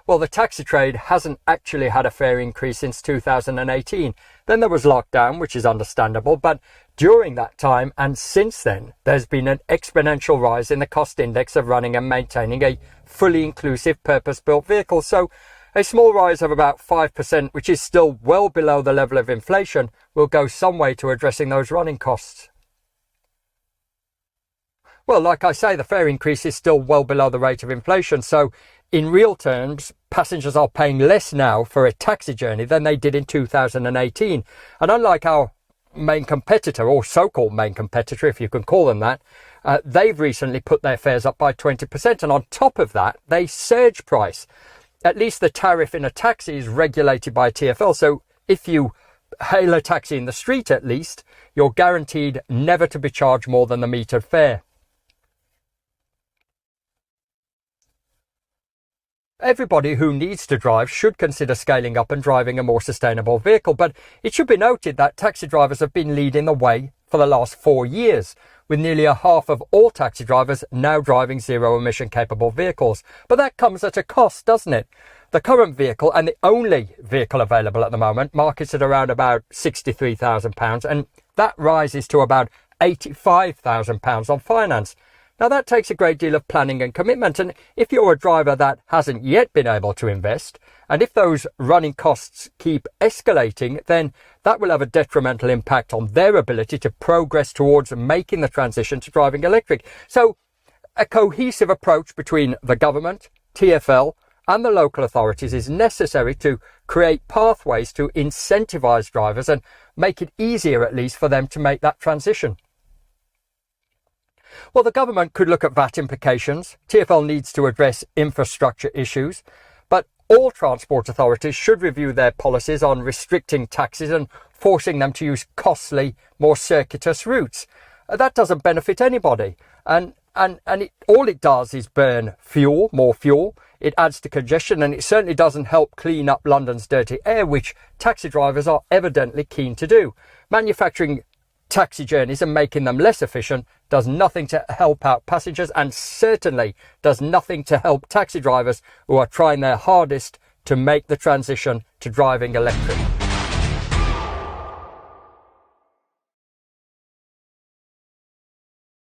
Well, the taxi trade hasn't actually had a fare increase since 2018. Then there was lockdown, which is understandable, but during that time and since then, there's been an exponential rise in the cost index of running and maintaining a fully inclusive purpose-built vehicle. So a small rise of about 5%, which is still well below the level of inflation, will go some way to addressing those running costs. Well, like I say, the fare increase is still well below the rate of inflation. So in real terms, passengers are paying less now for a taxi journey than they did in 2018. And unlike our main competitor, or so-called main competitor, if you can call them that, they've recently put their fares up by 20%. And on top of that, they surge price. At least the tariff in a taxi is regulated by TfL. So if you hail a taxi in the street, at least, you're guaranteed never to be charged more than the metered fare. Everybody who needs to drive should consider scaling up and driving a more sustainable vehicle, but it should be noted that taxi drivers have been leading the way for the last 4 years, with nearly a half of all taxi drivers now driving zero-emission capable vehicles. But that comes at a cost, doesn't it? The current vehicle, and the only vehicle available at the moment, markets at around about £63,000, and that rises to about £85,000 on finance. Now that takes a great deal of planning and commitment, and if you're a driver that hasn't yet been able to invest, and if those running costs keep escalating, then that will have a detrimental impact on their ability to progress towards making the transition to driving electric. So a cohesive approach between the government, TfL and the local authorities is necessary to create pathways to incentivize drivers and make it easier at least for them to make that transition. Well, the government could look at VAT implications. TfL needs to address infrastructure issues, but all transport authorities should review their policies on restricting taxis and forcing them to use costly, more circuitous routes. That doesn't benefit anybody, and all it does is burn fuel, more fuel. It adds to congestion, and it certainly doesn't help clean up London's dirty air, which taxi drivers are evidently keen to do. Manufacturing taxi journeys and making them less efficient does nothing to help out passengers, and certainly does nothing to help taxi drivers who are trying their hardest to make the transition to driving electric.